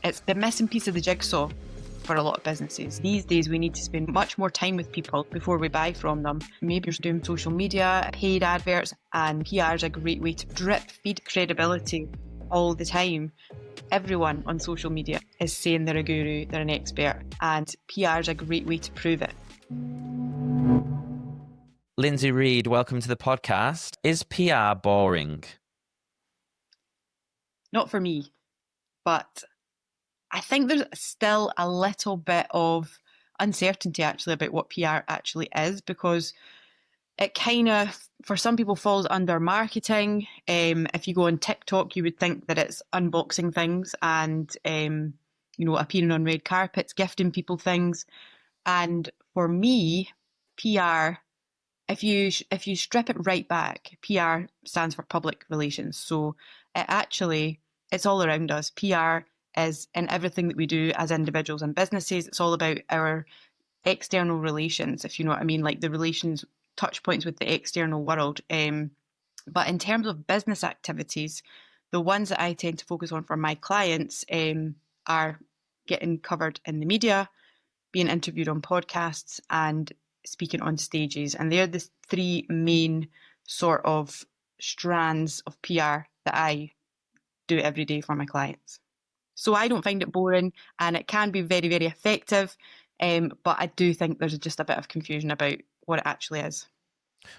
It's the missing piece of the jigsaw for a lot of businesses. These days, we need to spend much more time with people before we buy from them. Maybe you're doing social media, paid adverts, and PR is a great way to drip feed credibility all the time. Everyone on social media is saying they're a guru, they're an expert, and PR is a great way to prove it. Lindsay Reid, welcome to the podcast. Is PR boring? Not for me, but I think there's still a little bit of uncertainty actually about what PR actually is, because it kind of, for some people, falls under marketing. If you go on TikTok, you would think that it's unboxing things and, appearing on red carpets, gifting people things. And for me, PR, if you strip it right back, PR stands for public relations. So it's all around us. PR is in everything that we do as individuals and businesses. It's all about our external relations, if you know what I mean, like the relations touch points with the external world. But in terms of business activities, the ones that I tend to focus on for my clients are getting covered in the media, being interviewed on podcasts, and speaking on stages. And they're the three main sort of strands of PR that I do every day for my clients. So I don't find it boring, and it can be very, very effective. But I do think there's just a bit of confusion about what it actually is.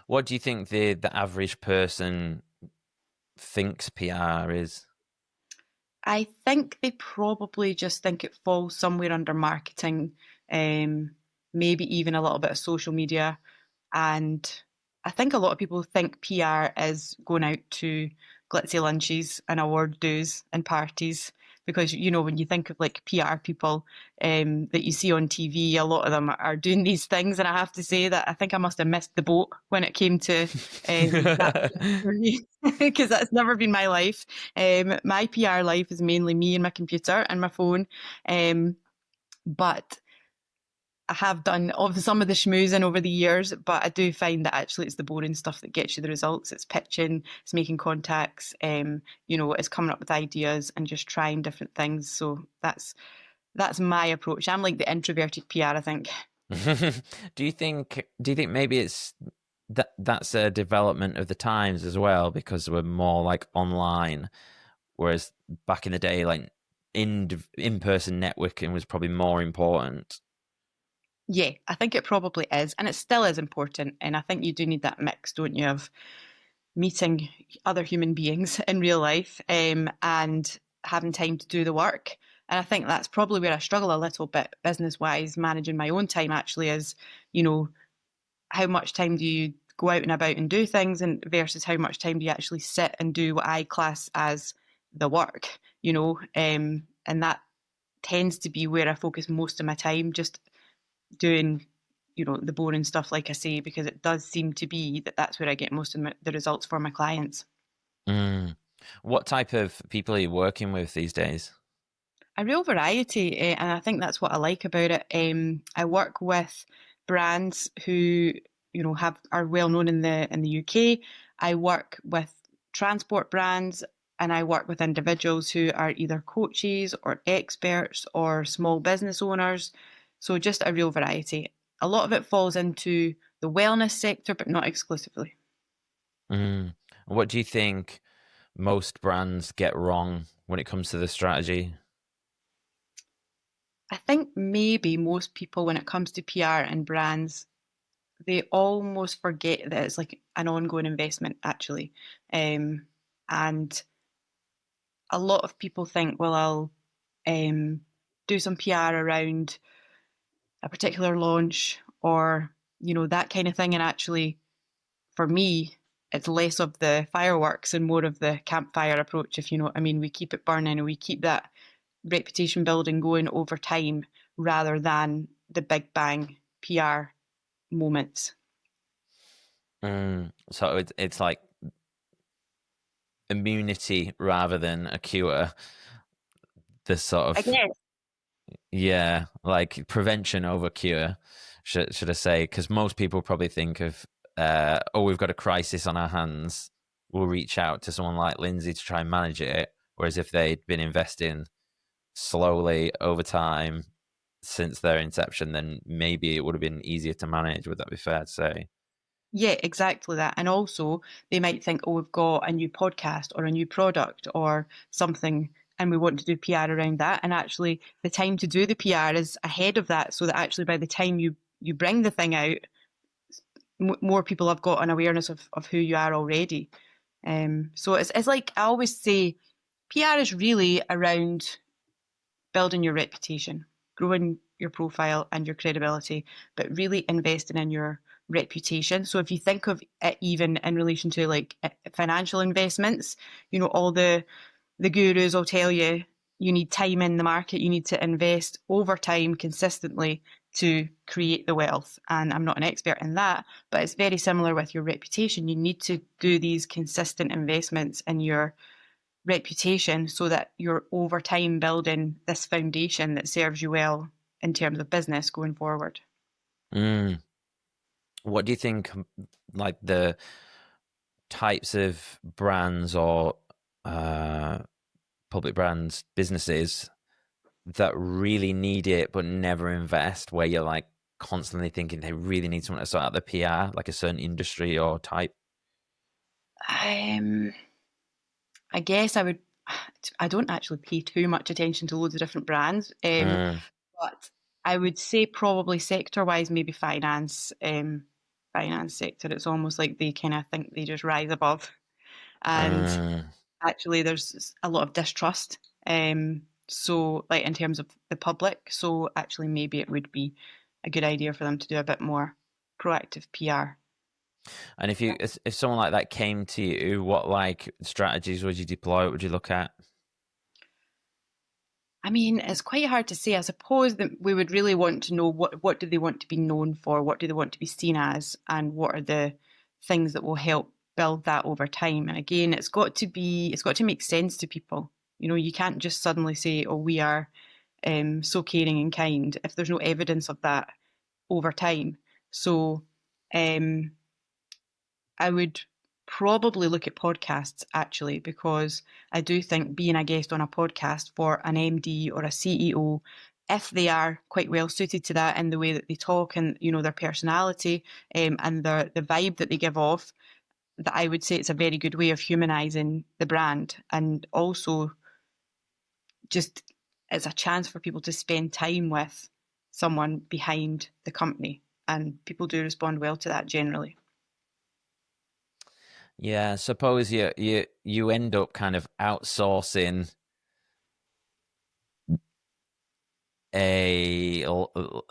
What do you think the average person thinks PR is? I think they probably just think it falls somewhere under marketing, maybe even a little bit of social media. And I think a lot of people think PR is going out to glitzy lunches and award dues and parties. Because, when you think of like PR people that you see on TV, a lot of them are doing these things. And I have to say that I think I must have missed the boat when it came to that, because that's never been my life. My PR life is mainly me and my computer and my phone. But I have done some of the schmoozing over the years, but I do find that actually it's the boring stuff that gets you the results. It's pitching, it's making contacts, it's coming up with ideas and just trying different things. So that's my approach. I'm like the introverted PR, I think. Do you think maybe it's that's a development of the times as well, because we're more like online, whereas back in the day, like in-person networking was probably more important? Yeah, I think it probably is. And it still is important. And I think you do need that mix, don't you, of meeting other human beings in real life and having time to do the work. And I think that's probably where I struggle a little bit business-wise, managing my own time actually is, how much time do you go out and about and do things, and versus how much time do you actually sit and do what I class as the work, and that tends to be where I focus most of my time, just doing the boring stuff, like I say, because it does seem to be that's where I get most of the results for my clients. What type of people are you working with these days? A real variety, and I think that's what I like about it. I work with brands who are well known in the UK. I work with transport brands, and I work with individuals who are either coaches or experts or small business owners. So just a real variety. A lot of it falls into the wellness sector, but not exclusively. What do you think most brands get wrong when it comes to the strategy? I think maybe most people, when it comes to PR and brands, they almost forget that it's like an ongoing investment, actually. And a lot of people think, well, I'll do some PR around a particular launch or, that kind of thing. And actually, for me, it's less of the fireworks and more of the campfire approach, if you know what I mean. We keep it burning and we keep that reputation building going over time rather than the big bang PR moments. So it's like immunity rather than a cure. This sort of, I guess. Yeah, like prevention over cure, should I say? Because most people probably think of, we've got a crisis on our hands, we'll reach out to someone like Lindsay to try and manage it. Whereas if they'd been investing slowly over time since their inception, then maybe it would have been easier to manage. Would that be fair to say? Yeah, exactly that. And also, they might think, oh, we've got a new podcast or a new product or something, and we want to do PR around that. And actually, the time to do the PR is ahead of that, so that actually by the time you bring the thing out, more people have got an awareness of who you are already. So it's like I always say, PR is really around building your reputation, growing your profile and your credibility, but really investing in your reputation. So if you think of it even in relation to like financial investments, all the gurus will tell you you need time in the market, you need to invest over time consistently to create the wealth. And I'm not an expert in that, but it's very similar with your reputation. You need to do these consistent investments in your reputation so that you're over time building this foundation that serves you well in terms of business going forward. Mm. What do you think, like the types of brands or public brands, businesses that really need it but never invest, where you're like constantly thinking they really need someone to sort out the PR, like a certain industry or type? Um, I guess I don't actually pay too much attention to loads of different brands, Mm, but I would say probably sector wise, maybe finance sector. It's almost like they kind of think they just rise above. And mm. actually, there's a lot of distrust. So, like in terms of the public, so actually, maybe it would be a good idea for them to do a bit more proactive PR. And if someone like that came to you, what like strategies would you deploy? What would you look at? I mean, it's quite hard to say. I suppose that we would really want to know what do they want to be known for, what do they want to be seen as, and what are the things that will help build that over time. And again, it's got to make sense to people. You can't just suddenly say, "Oh, we are so caring and kind," if there's no evidence of that over time. So, um, I would probably look at podcasts actually, because I do think being a guest on a podcast for an MD or a CEO, if they are quite well suited to that in the way that they talk and their personality, and the vibe that they give off, that I would say it's a very good way of humanizing the brand, and also just it's a chance for people to spend time with someone behind the company, and people do respond well to that generally. Yeah, suppose you end up kind of outsourcing a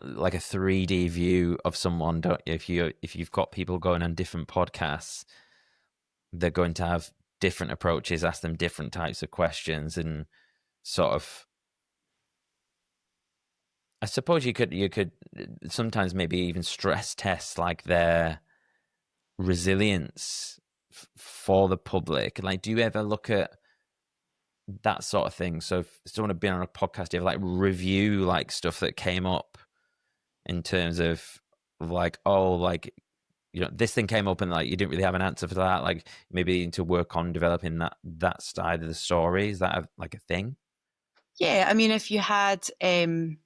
like a 3D view of someone, don't you? If you've got people going on different podcasts, they're going to have different approaches, ask them different types of questions, and sort of. I suppose you could sometimes maybe even stress test like their resilience for the public. Like, do you ever look at that sort of thing? So if someone had been on a podcast, do you ever like review like stuff that came up in terms of like, oh, like, this thing came up and like you didn't really have an answer for that, like maybe you need to work on developing that side of the story? Is that like a thing? Yeah, I mean, if you had a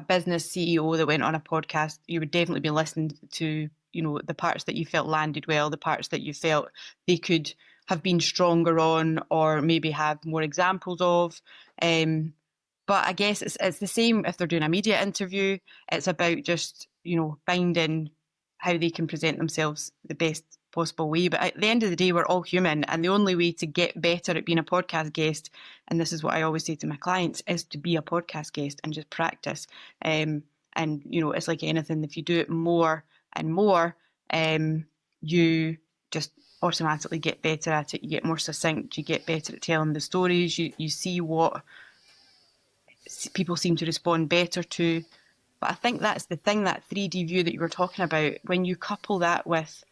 business CEO that went on a podcast, you would definitely be listening to, the parts that you felt landed well, the parts that you felt they could have been stronger on, or maybe have more examples of. But I guess it's the same if they're doing a media interview. It's about just, finding how they can present themselves the best possible way. But at the end of the day, we're all human. And the only way to get better at being a podcast guest, and this is what I always say to my clients, is to be a podcast guest and just practice. And, it's like anything, if you do it more and more, you just automatically get better at it. You get more succinct, you get better at telling the stories, you see what people seem to respond better to. But I think that's the thing, that 3D view that you were talking about, when you couple that with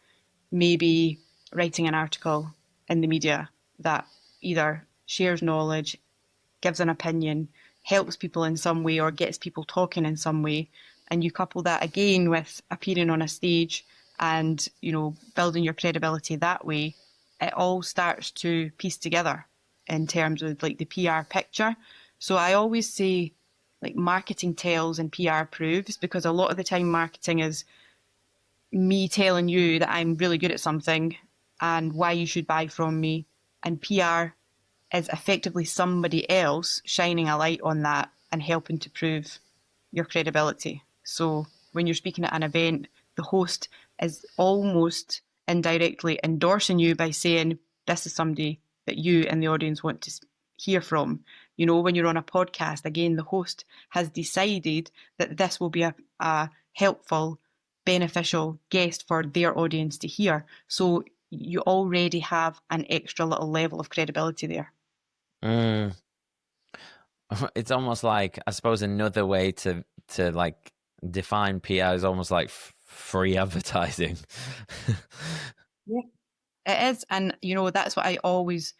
maybe writing an article in the media that either shares knowledge, gives an opinion, helps people in some way, or gets people talking in some way, and you couple that again with appearing on a stage and, building your credibility that way, it all starts to piece together in terms of like the PR picture. So I always say, like, marketing tells and PR proves, because a lot of the time marketing is me telling you that I'm really good at something and why you should buy from me. And PR is effectively somebody else shining a light on that and helping to prove your credibility. So when you're speaking at an event, the host is almost indirectly endorsing you by saying, this is somebody that you and the audience want to hear from. You know, when you're on a podcast, again, the host has decided that this will be a helpful, beneficial guest for their audience to hear. So you already have an extra little level of credibility there. Mm. It's almost like, I suppose, another way to like define PR is almost like free advertising. Yeah. It is. And, you know, that's what I always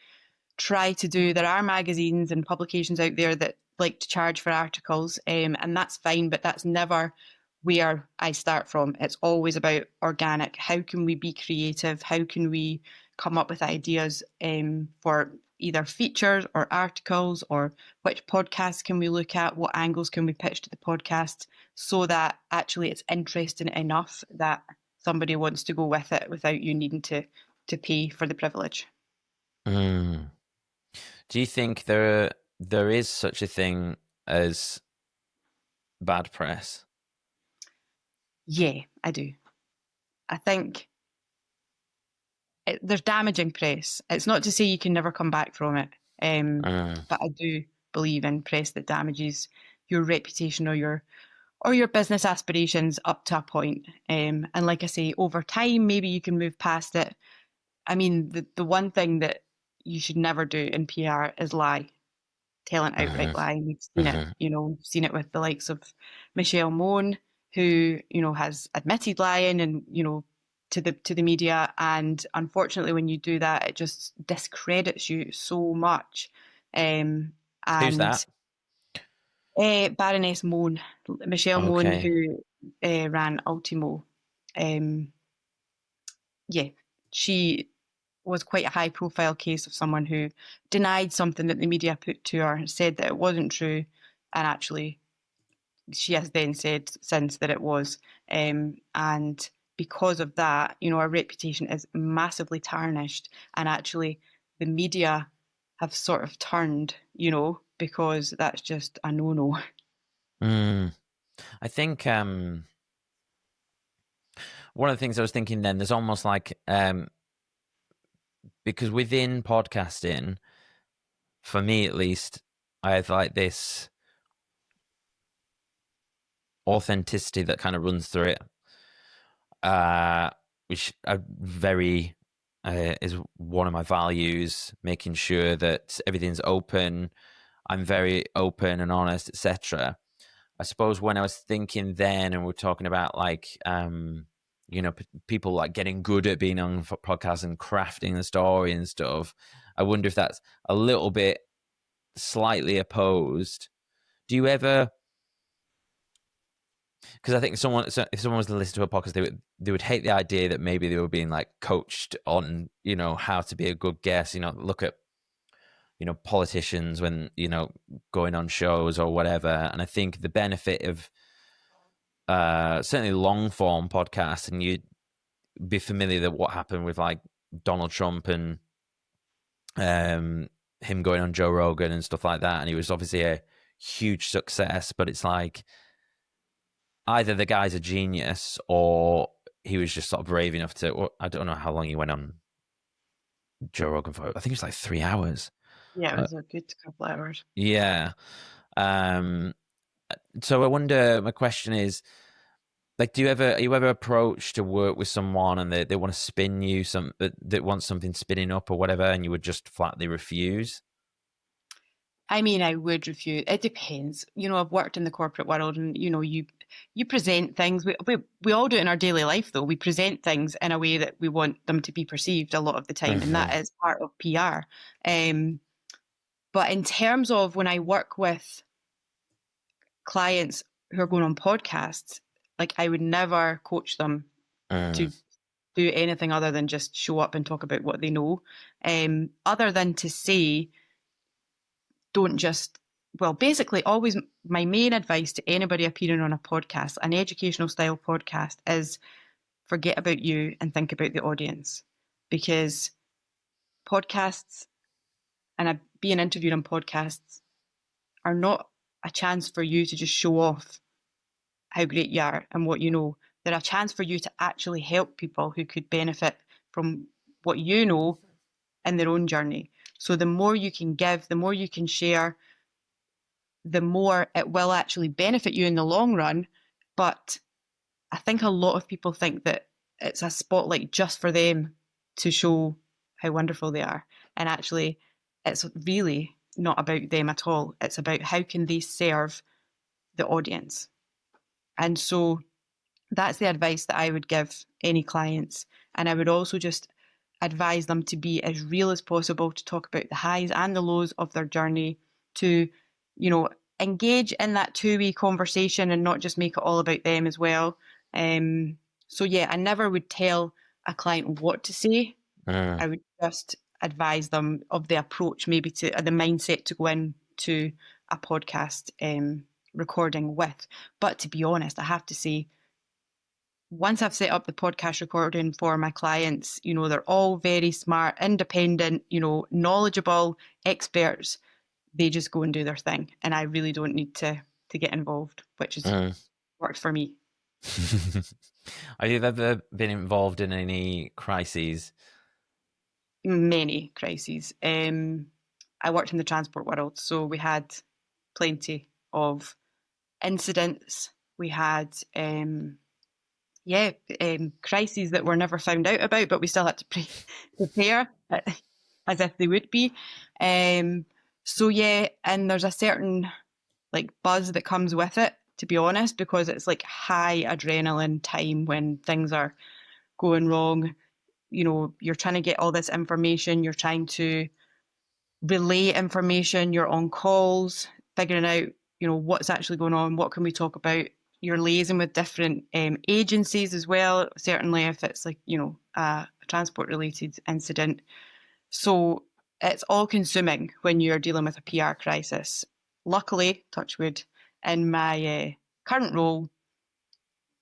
try to do. There are magazines and publications out there that like to charge for articles, and that's fine, but that's never where I start from. It's always about organic. How can we be creative? How can we come up with ideas for either features or articles, or which podcasts can we look at? What angles can we pitch to the podcast so that actually it's interesting enough that somebody wants to go with it without you needing to pay for the privilege. Mm. Do you think there is such a thing as bad press? Yeah, I do. I think there's damaging press. It's not to say you can never come back from it, Mm. but I do believe in press that damages your reputation or your business aspirations up to a point. And like I say, over time, maybe you can move past it. I mean, the one thing that you should never do in PR is lie, tell an outright Hmm. lie. And we've seen it, Hmm. you know, we've seen it with the likes of Michelle Mone, who, you know, has admitted lying and, you know, to the media. And unfortunately, when you do that, it just discredits you so much. Um, Who's and that? Baroness Mone, Michelle Mone, Okay. who ran Ultimo, um, yeah, she was quite a high profile case of someone who denied something that the media put to her, said that it wasn't true, and actually she has then said since that it was. And because of that, you know, our reputation is massively tarnished, and actually the media have sort of turned, you know, because that's just a no no. Mm. I think one of the things I was thinking then, there's almost like because within podcasting, for me at least, I have like this authenticity that kind of runs through it, which I very is one of my values, making sure that everything's open. I'm very open and honest, etc. I suppose when I was thinking then, and we're talking about like, you know, people like getting good at being on podcasts and crafting the story and stuff. I wonder if that's a little bit slightly opposed. Do you ever? Because I think if someone was to listen to a podcast, they would hate the idea that maybe they were being like coached on, you know, how to be a good guest. You know, look at, you know, politicians when, you know, going on shows or whatever. And I think the benefit of certainly long form podcasts, and you'd be familiar that what happened with like Donald Trump and him going on Joe Rogan and stuff like that, and he was obviously a huge success. But it's like either the guy's a genius or he was just sort of brave enough to. Well, I don't know how long he went on Joe Rogan for. I think it was like 3 hours. Yeah, it Uh, was a good couple of hours. yeah. Um, so I wonder. My question is, like, are you ever approached to work with someone and they want to spin you that want something spinning up or whatever, and you would just flatly refuse? I mean, I would refuse. It depends. You know, I've worked in the corporate world, and you know, you present things. We all do it in our daily life, though. We present things in a way that we want them to be perceived a lot of the time, and Hmm. that is part of PR. Um, but in terms of when I work with clients who are going on podcasts, like I would never coach them Mm. to do anything other than just show up and talk about what they know. Other than to say, don't just well, basically, always my main advice to anybody appearing on a podcast, an educational style podcast, is forget about you and think about the audience. Because podcasts and being interviewed on podcasts are not a chance for you to just show off how great you are and what you know. They're a chance for you to actually help people who could benefit from what you know in their own journey. So the more you can give, the more you can share, the more it will actually benefit you in the long run. But I think a lot of people think that it's a spotlight just for them to show how wonderful they are. And actually, it's really not about them at all. It's about how can they serve the audience. And so that's the advice that I would give any clients. And I would also just advise them to be as real as possible, to talk about the highs and the lows of their journey, to, you know, engage in that two-way conversation and not just make it all about them as well. So yeah, I never would tell a client what to say. I would just advise them of the approach, maybe to the mindset to go into a podcast recording with. But to be honest, I have to say, once I've set up the podcast recording for my clients, you know, they're all very smart, independent, you know, knowledgeable experts. They just go and do their thing. And I really don't need to get involved, which is works for me. Have you ever been involved in any crises? Many crises. I worked in the transport world, so we had plenty of incidents. We had crises that were never found out about, but we still had to prepare as if they would be. So yeah, and there's a certain like buzz that comes with it, to be honest, because it's like high adrenaline time when things are going wrong. You know, you're trying to get all this information, you're trying to relay information, you're on calls, figuring out, you know, what's actually going on, what can we talk about. You're liaising with different agencies as well, certainly if it's like, you know, a transport related incident. So it's all consuming when you're dealing with a PR crisis. Luckily, touch wood, in my current role,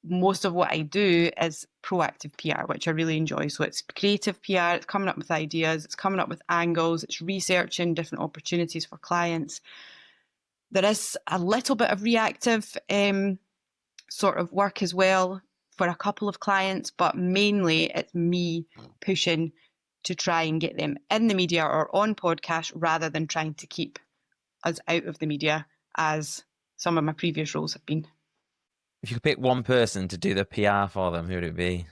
most of what I do is proactive PR, which I really enjoy. So it's creative PR, it's coming up with ideas, it's coming up with angles, it's researching different opportunities for clients. There is a little bit of reactive sort of work as well for a couple of clients, but mainly it's me pushing to try and get them in the media or on podcast rather than trying to keep us out of the media, as some of my previous roles have been. If you could pick one person to do the PR for them, who would it be?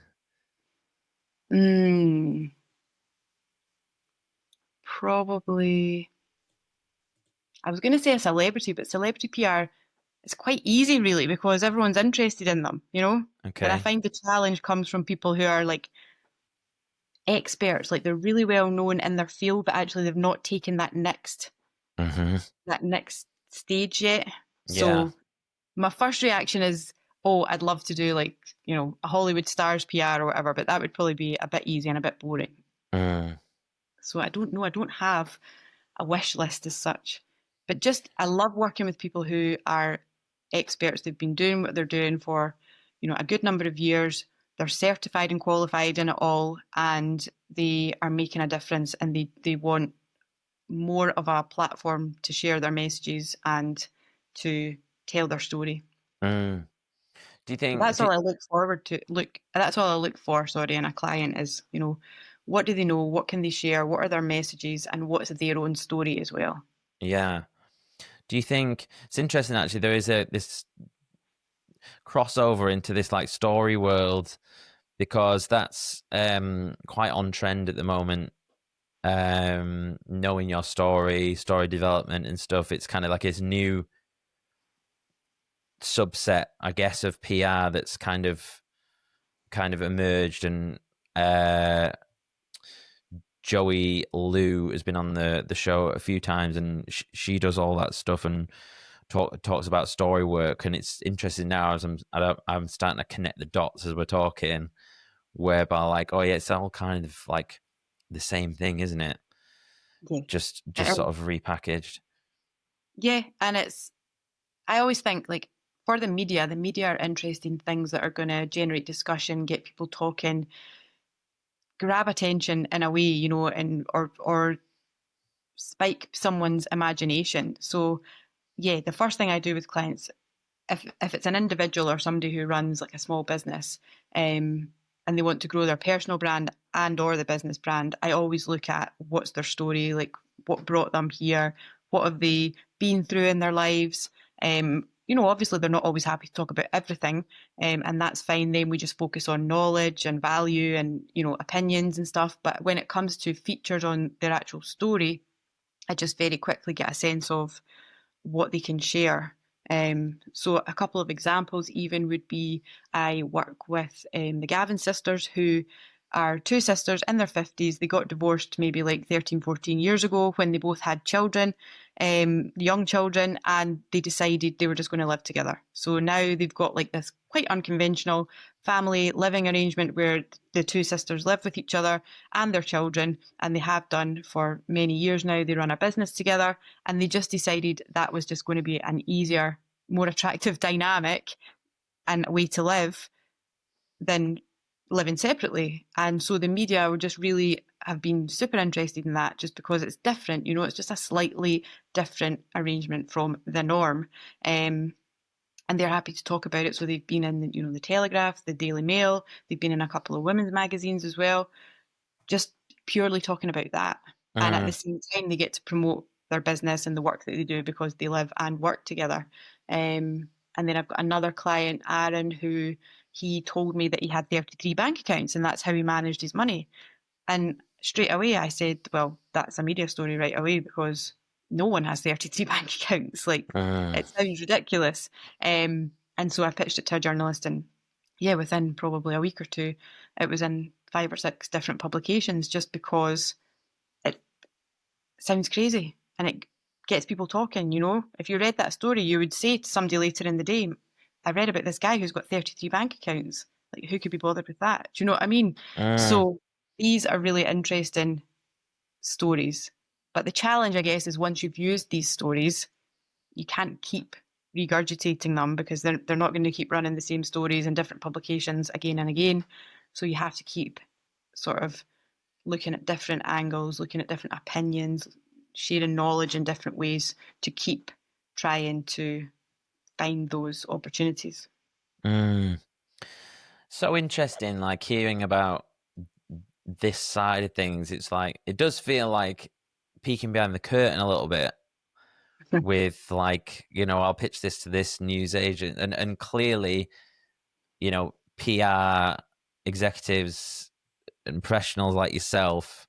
Probably, I was going to say a celebrity, but celebrity PR is quite easy, really, because everyone's interested in them, you know? Okay. But I find the challenge comes from people who are like experts, like they're really well known in their field, but actually they've not taken that next stage yet. So my first reaction is, oh, I'd love to do like, you know, a Hollywood stars PR or whatever, but that would probably be a bit easy and a bit boring. So I don't know. I don't have a wish list as such, but just I love working with people who are experts. They've been doing what they're doing for, you know, a good number of years. They're certified and qualified in it all, and they are making a difference, and they want more of a platform to share their messages and to tell their story. Do you think that's all I look forward to? That's all I look for. Sorry, in a client is, you know, what do they know? What can they share? What are their messages? And what's their own story as well? Yeah. Do you think it's interesting? Actually, there is this crossover into this like story world, because that's quite on trend at the moment. Knowing your story development and stuff. It's kind of like this new subset, I guess, of PR that's kind of emerged. And Joey Liu has been on the show a few times, and she does all that stuff and talks about story work. And it's interesting now as I'm starting to connect the dots as we're talking, whereby like, oh yeah, it's all kind of like the same thing, isn't it? Yeah. Just sort of repackaged. Yeah, and I always think like for the media are interested in things that are going to generate discussion, get people talking, grab attention in a way, and or spike someone's imagination. So yeah, the first thing I do with clients, if it's an individual or somebody who runs like a small business, and they want to grow their personal brand and or the business brand, I always look at what's their story, like what brought them here, what have they been through in their lives. Obviously they're not always happy to talk about everything, and that's fine. Then we just focus on knowledge and value and opinions and stuff. But when it comes to features on their actual story, I just very quickly get a sense of what they can share. So a couple of examples even would be I work with the Gavin sisters, who are two sisters in their 50s. They got divorced maybe like 13, 14 years ago when they both had children, young children, and they decided they were just going to live together. So now they've got like this quite unconventional family living arrangement where the two sisters live with each other and their children, and they have done for many years now. They run a business together, and they just decided that was just going to be an easier, more attractive dynamic and a way to live than living separately. And so the media would just really have been super interested in that, just because it's different. It's just a slightly different arrangement from the norm. And they're happy to talk about it. So they've been in the Telegraph, the Daily Mail. They've been in a couple of women's magazines as well, just purely talking about that. And at the Mm. same time, they get to promote their business and the work that they do because they live and work together. And then I've got another client, Aaron, who he told me that he had 33 bank accounts and that's how he managed his money. And straight away, I said, well, that's a media story right away because no one has 33 bank accounts. Like, Mm. it sounds ridiculous. And so I pitched it to a journalist, and yeah, within probably a week or two, it was in 5 or 6 different publications just because it sounds crazy and it gets people talking. If you read that story, you would say to somebody later in the day, I read about this guy who's got 33 bank accounts. Like, who could be bothered with that? Do you know what I mean? Mm. So these are really interesting stories. But the challenge, I guess, is once you've used these stories, you can't keep regurgitating them because they're not going to keep running the same stories in different publications again and again. So you have to keep sort of looking at different angles, looking at different opinions, sharing knowledge in different ways to keep trying to find those opportunities. Mm. So interesting, like hearing about this side of things. It's like it does feel like peeking behind the curtain a little bit with like, I'll pitch this to this news agent, and clearly, PR executives and professionals like yourself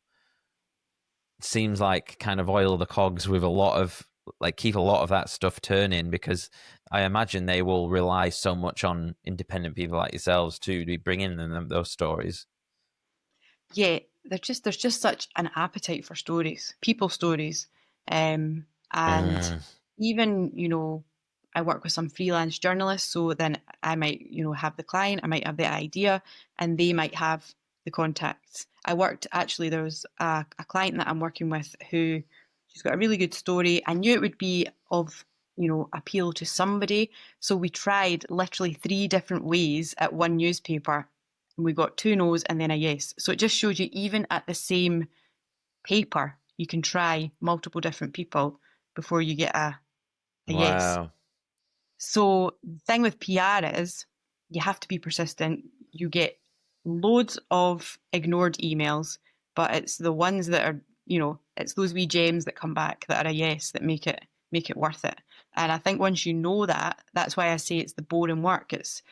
seems like kind of oil the cogs with a lot of like keep a lot of that stuff turning, because I imagine they will rely so much on independent people like yourselves to be bringing them those stories. Yeah, there's just such an appetite for stories, people stories, and Mm. even I work with some freelance journalists, so then I might have the client, I might have the idea, and they might have the contacts. I worked actually there was a client that I'm working with who she's got a really good story. I knew it would be of appeal to somebody, so we tried literally 3 different ways at one newspaper, and we got 2 no's and then a yes. So it just shows you even at the same paper, you can try multiple different people before you get a yes. Wow. So the thing with PR is you have to be persistent. You get loads of ignored emails, but it's the ones that are, it's those wee gems that come back that are a yes that make it worth it. And I think once you know that, that's why I say it's the boring work. It's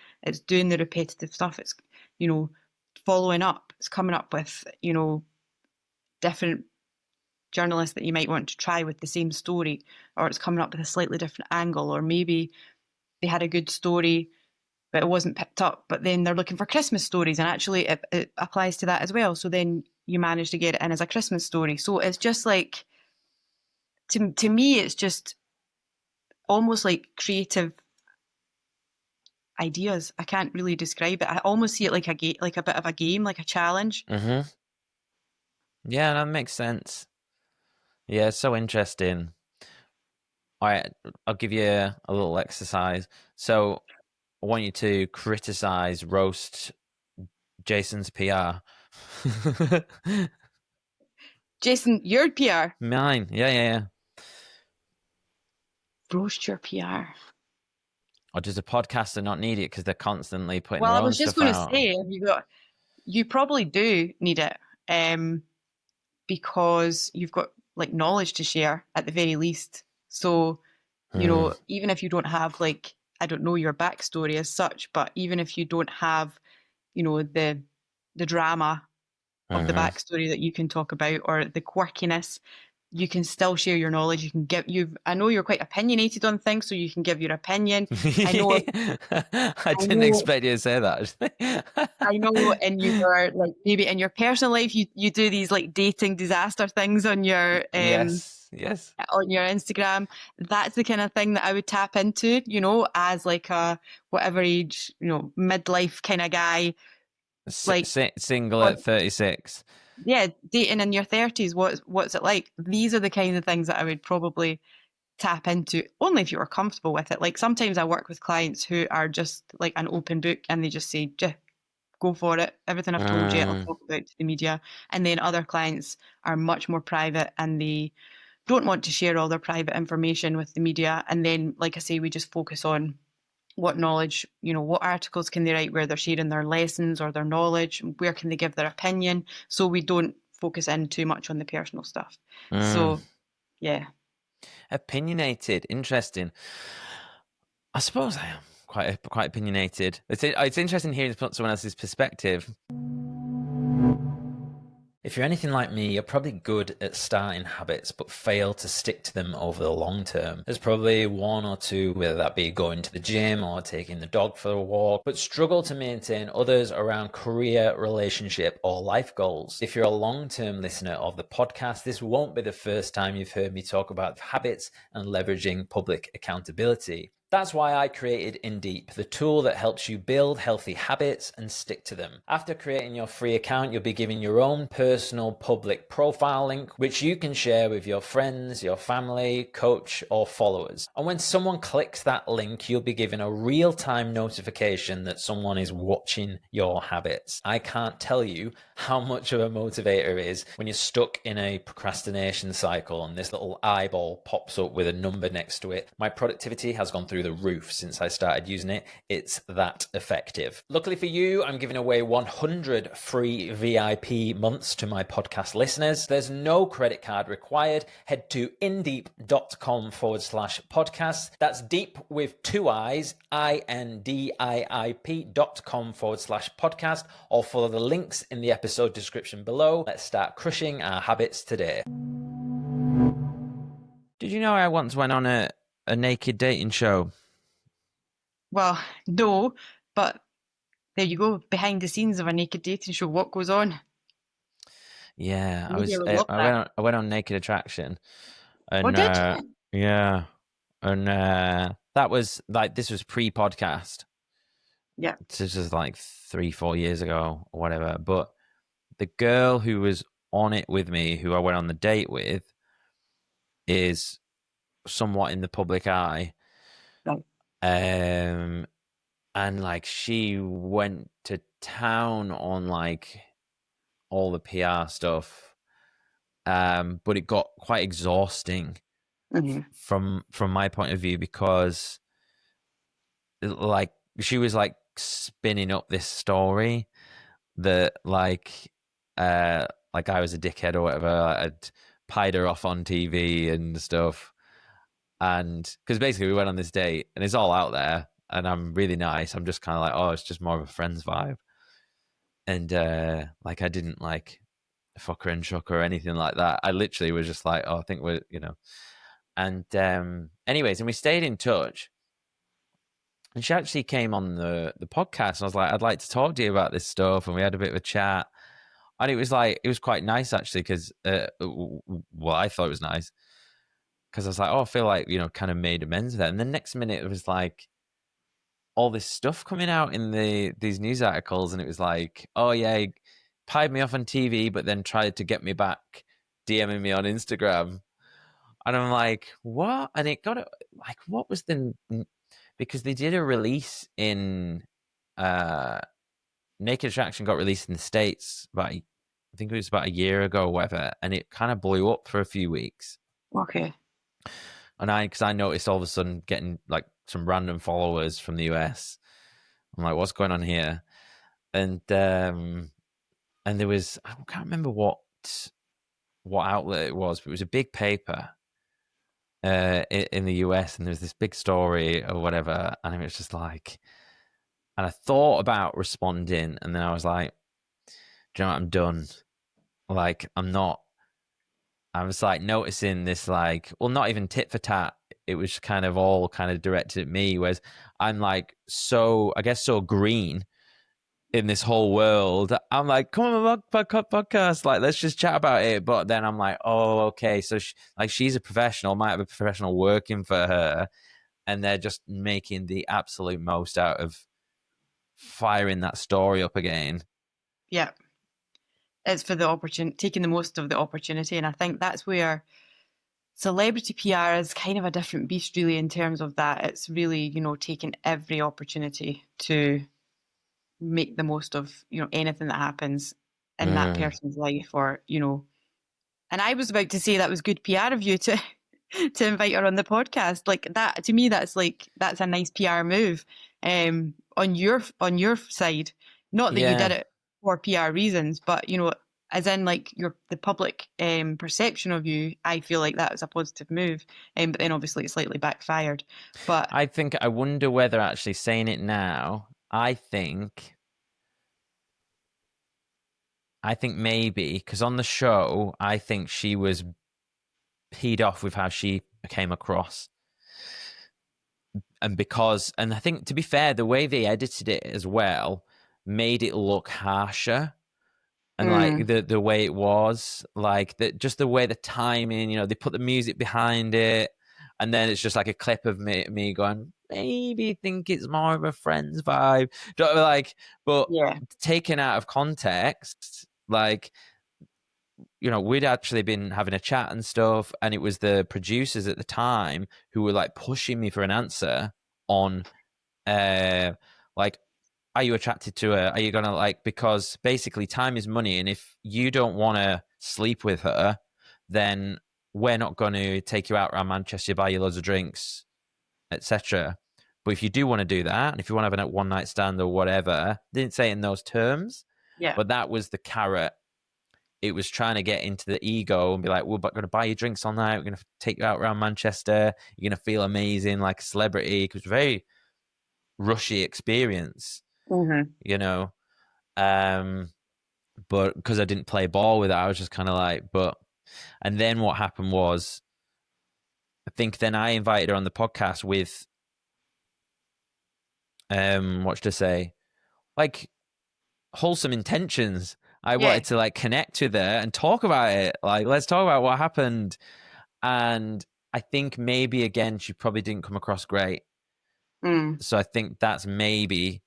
doing the repetitive stuff. It's, you know, following up. It's coming up with, different journalists that you might want to try with the same story, or it's coming up with a slightly different angle, or maybe they had a good story but it wasn't picked up, but then they're looking for Christmas stories, and actually it applies to that as well. So then you manage to get it in as a Christmas story. So it's just like, to me it's just almost like creative ideas. I can't really describe it. I almost see it like like a bit of a game, like a challenge. Mm-hmm. Yeah, that makes sense. Yeah, it's so interesting. All right, I'll give you a little exercise. So I want you to criticize, roast Jason's PR. Jason, your PR. Mine, yeah. Roast your PR. Or does a podcaster not need it because they're constantly putting Well, their I own was just stuff going to out? say, you probably do need it, because you've got like knowledge to share at the very least. So, Mm, even if you don't have like, I don't know your backstory as such, but even if you don't have, the drama of the hmm backstory that you can talk about or the quirkiness, you can still share your knowledge. You can give you. I know you're quite opinionated on things, so you can give your opinion. I know. I I didn't know. expect you to say that. I know in your like maybe in your personal life you do these like dating disaster things Yes. on your Instagram. That's the kind of thing that I would tap into, as like a whatever age, midlife kind of guy. Like Single on at 36. yeah, dating in your 30s, what's it like? These are the kinds of things that I would probably tap into only if you were comfortable with it. Like sometimes I work with clients who are just like an open book and they just say, go for it. Everything I've told you, I'll Mm. talk about to the media. And then other clients are much more private and they don't want to share all their private information with the media. And then, like I say, we just focus on what knowledge, what articles can they write where they're sharing their lessons or their knowledge, where can they give their opinion. So we don't focus in too much on the personal stuff. Mm. So, yeah. Opinionated. Interesting. I suppose I am quite opinionated. It's interesting hearing someone else's perspective. If you're anything like me, you're probably good at starting habits but fail to stick to them over the long term. There's probably one or two, whether that be going to the gym or taking the dog for a walk, but struggle to maintain others around career, relationship, or life goals. If you're a long-term listener of the podcast, this won't be the first time you've heard me talk about habits and leveraging public accountability. That's why I created Indiip, the tool that helps you build healthy habits and stick to them. After creating your free account, you'll be given your own personal public profile link, which you can share with your friends, your family, coach, or followers. And when someone clicks that link, you'll be given a real-time notification that someone is watching your habits. I can't tell you how much of a motivator it is when you're stuck in a procrastination cycle and this little eyeball pops up with a number next to it. My productivity has gone through the roof since I started using it. It's that effective. Luckily for you, I'm giving away 100 free VIP months to my podcast listeners. There's no credit card required. Head to indiip.com/podcast. That's deep with two I's, indiip.com/podcast, or follow the links in the episode description below. Let's start crushing our habits today. Did you know I once went on a naked dating show? Well, no, but there you go. Behind the scenes of a naked dating show, what goes on? Yeah, Media would love that. I went on Naked Attraction, Oh, and did you? yeah, and that was like this was pre-podcast. Yeah. This was like 3-4 years ago or whatever. But the girl who was on it with me, who I went on the date with, is somewhat in the public eye. Right. And like she went to town on like all the PR stuff. But it got quite exhausting Mm-hmm. from my point of view because like she was like spinning up this story that like I was a dickhead or whatever. I'd pied her off on TV and stuff. And because basically we went on this date and it's all out there and I'm really nice. I'm just kind of like, oh, it's just more of a friend's vibe. And like I didn't like fuck her and chuck her or anything like that. I literally was just like, oh, I think we're, And anyways, and we stayed in touch. And she actually came on the podcast. And I was like, I'd like to talk to you about this stuff. And we had a bit of a chat. And it was quite nice actually because, well, I thought it was nice because I was like, oh, I feel like, kind of made amends with that. And the next minute it was like all this stuff coming out in these news articles. And it was like, oh, yeah, he pied me off on TV, but then tried to get me back, DMing me on Instagram. And I'm like, what? And it got like, what was the, because they did a release in, Naked Attraction got released in the States about, I think it was about a year ago or whatever, and it kind of blew up for a few weeks. Okay. And because I noticed all of a sudden getting like some random followers from the US. I'm like, what's going on here? And there was, I can't remember what outlet it was, but it was a big paper in the US, and there was this big story or whatever, and it was just like, and I thought about responding, and then I was like, do you know what, I'm done. Like, I'm not. I was like noticing this, like, well, not even tit for tat. It was kind of all kind of directed at me, whereas I'm like so, I guess, so green in this whole world. I'm like, come on, podcast, like, let's just chat about it. But then I'm like, oh, okay, so she's a professional, might have a professional working for her, and they're just making the absolute most out of firing that story up again. Yeah. It's for the opportunity, taking the most of the opportunity. And I think that's where celebrity PR is kind of a different beast, really, in terms of that. It's really, taking every opportunity to make the most of, anything that happens in that person's life, or, and I was about to say that was good PR of you to to invite her on the podcast. Like that, to me, that's a nice PR move on your side. Not that you did Yeah, it for PR reasons, but as in like the public perception of you, I feel like that was a positive move. But then obviously it slightly backfired. But I wonder whether actually saying it now, I think maybe, because on the show, I think she was peed off with how she came across. And I think, to be fair, the way they edited it as well made it look harsher. And like the way it was, like just the way the timing, they put the music behind it, and then it's just like a clip of me going, maybe think it's more of a Friends vibe, like, but yeah, taken out of context, like, we'd actually been having a chat and stuff, and it was the producers at the time who were like pushing me for an answer on, like, are you attracted to her? Are you gonna, like, because basically time is money, and if you don't want to sleep with her, then we're not going to take you out around Manchester, buy you loads of drinks, etc. But if you do want to do that, and if you want to have a one night stand or whatever, they didn't say it in those terms, yeah. but that was the carrot. It was trying to get into the ego and be like, we're going to buy you drinks all night. We're going to take you out around Manchester. You're going to feel amazing like a celebrity. It was a very rushy experience, but because I didn't play ball with it, I was just kind of like, and then what happened was, I think then I invited her on the podcast with, what should I say? Like, wholesome intentions. I Yeah. wanted to like connect with her and talk about it. Like, let's talk about what happened. And I think maybe again, she probably didn't come across great. Mm. So I think that's maybe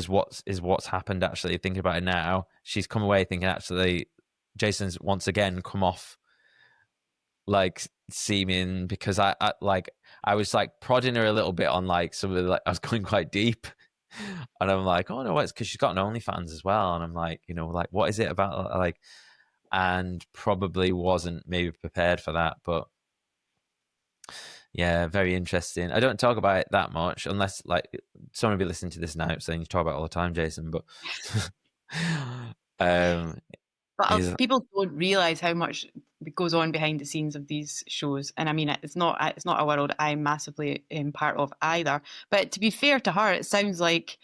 what's happened. Actually, thinking about it now, she's come away thinking, actually, Jason's once again come off like seeming, because I was like prodding her a little bit on like some of the, like, I was going quite deep, and I'm like, oh no, it's because she's got an OnlyFans as well, and I'm like, like, what is it about, like, and probably wasn't maybe prepared for that, but yeah, very interesting. I don't talk about it that much unless like someone will be listening to this now saying you talk about it all the time, Jason, but um But is people don't realize how much goes on behind the scenes of these shows, and I mean, it's not a world I'm massively part of either. But to be fair to her, it sounds like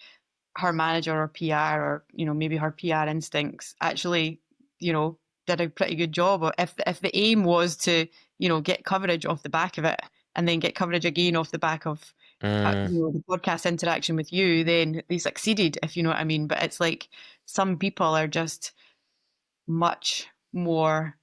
her manager or PR, or maybe her PR instincts actually did a pretty good job. Or if the aim was to get coverage off the back of it, and then get coverage again off the back of the podcast interaction with you, then they succeeded, if you know what I mean. But it's like some people are just much more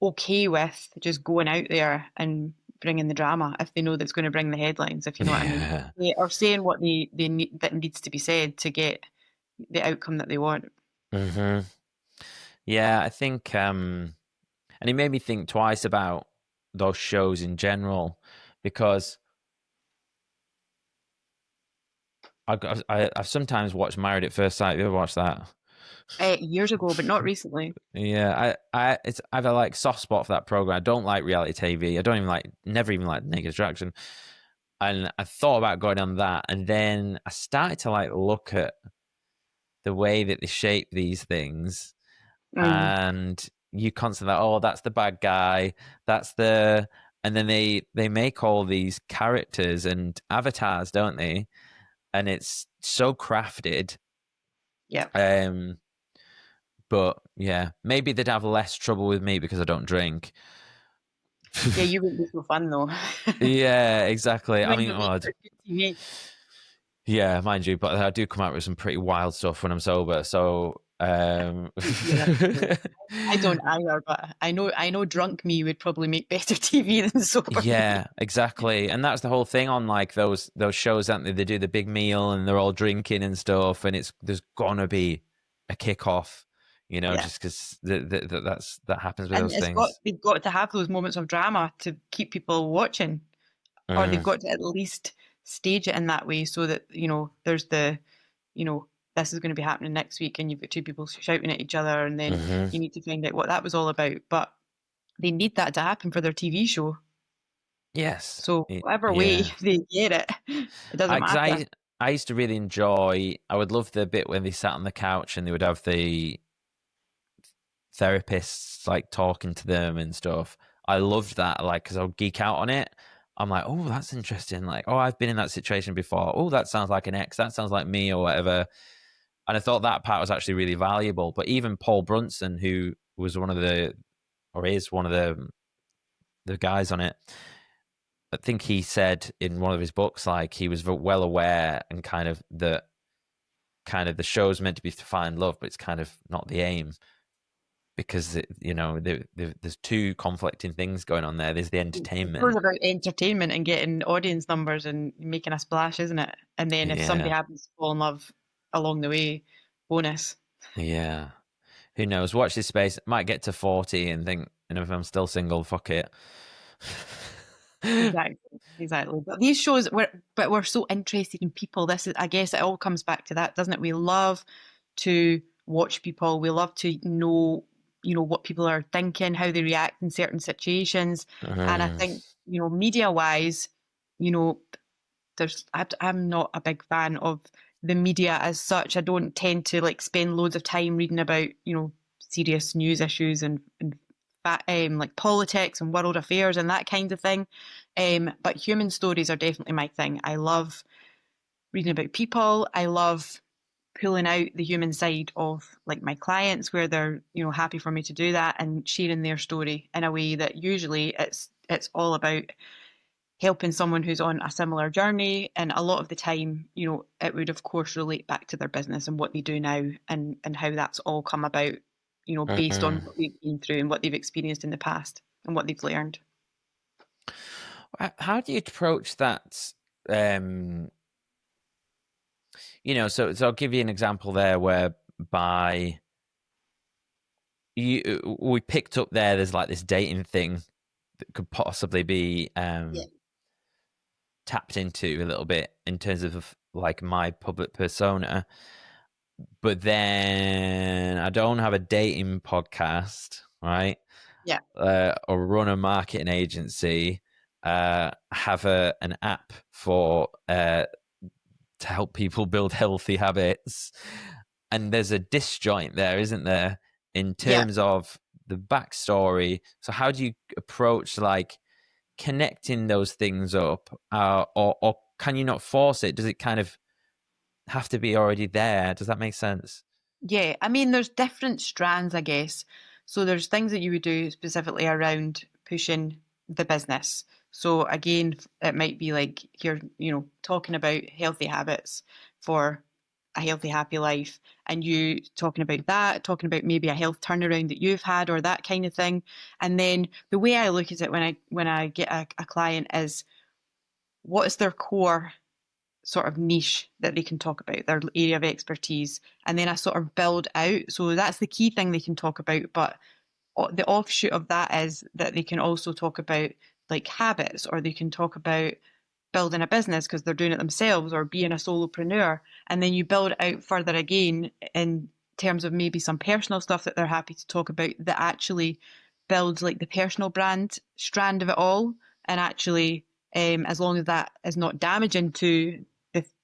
okay with just going out there and bringing the drama if they know that's going to bring the headlines, if you know what I mean. yeah. They are saying what they need, that needs to be said to get the outcome that they want. Yeah, I think and it made me think twice about those shows in general, because I've sometimes watched Married at First Sight. Have you ever watched that? Years ago, but not recently. Yeah, I've a like soft spot for that program. I don't like reality TV. I don't even like, never even like Naked Attraction. And I thought about going on that, and then I started to like look at the way that they shape these things, Mm, and you constantly like, oh, that's the bad guy, that's the, and then they make all these characters and avatars, don't they? And it's so crafted. yeah. Um, but yeah, maybe they'd have less trouble with me because I don't drink. Yeah, you wouldn't be so fun though. Yeah, exactly. I When mean, you're making good TV. yeah, mind you, but I do come out with some pretty wild stuff when I'm sober. So, Yeah, that's true. I don't either, but I know drunk me would probably make better TV than sober me. yeah, exactly. And that's the whole thing on like those shows, aren't they? They do the big meal and they're all drinking and stuff, and it's there's gonna be a kickoff, Yeah. just because that happens with And those it's got things. they've got to have those moments of drama to keep people watching. Or they've Mm, got to at least stage it in that way so that, there's the, you know, this is going to be happening next week and you've got two people shouting at each other and then hmm you need to find out what that was all about. But they need that to happen for their TV show. Yes, So whatever way yeah. they get it, it doesn't I, 'cause matter. I used to really enjoy. I would love the bit when they sat on the couch and they would have the therapists like talking to them and stuff. I loved that, like, because I'll geek out on it. I'm like, oh, that's interesting. Like, oh, I've been in that situation before. Oh, that sounds like an ex. That sounds like me or whatever. And I thought that part was actually really valuable. But even Paul Brunson, who was one of the, or is one of the guys on it, I think he said in one of his books, like he was well aware and kind of the show's meant to be to find love, but it's kind of not the aim because there's two conflicting things going on there. There's the It's sort entertainment, of about entertainment and getting audience numbers and making a splash, isn't it? And then if somebody yeah, happens to fall in love along the way, bonus. yeah. Who knows? Watch this space. Might get to 40 and think, if I'm still single, fuck it. Exactly, exactly. But these shows, we're so interested in people. This is, I guess, it all comes back to that, doesn't it? We love to watch people. We love to know, what people are thinking, how they react in certain situations. And I Mm, think, media wise, you know, I'm not a big fan of the media as such. I don't tend to like spend loads of time reading about, serious news issues and like politics and world affairs and that kind of thing. But human stories are definitely my thing. I love reading about people. I love pulling out the human side of like my clients where they're, happy for me to do that and sharing their story in a way that usually it's all about helping someone who's on a similar journey. And a lot of the time, it would of course relate back to their business and what they do now and how that's all come about, based on mm. what they've been through and what they've experienced in the past and what they've learned. How do you approach that? Um, so I'll give you an example there whereby we picked up there's like this dating thing that could possibly be Yeah. tapped into a little bit in terms of like my public persona, but then I don't have a dating podcast, right? Yeah. Or run a marketing agency. Have an app for to help people build healthy habits, and there's a disjoint there, isn't there, in Yeah. terms of the backstory? So how do you approach like connecting those things up, or can you not force it? Does it kind of have to be already there? Does that make sense? Yeah. I mean, there's different strands, I guess. So there's things that you would do specifically around pushing the business. So again, it might be like you're, talking about healthy habits for a healthy, happy life, and you talking about that, talking about maybe a health turnaround that you've had or that kind of thing. And then the way I look at it when I get a client is what is their core sort of niche that they can talk about, their area of expertise, and then I sort of build out. So that's the key thing they can talk about, but the offshoot of that is that they can also talk about like habits, or they can talk about building a business because they're doing it themselves, or being a solopreneur. And then you build it out further again in terms of maybe some personal stuff that they're happy to talk about, that actually builds like the personal brand strand of it all. And actually, as long as that is not damaging to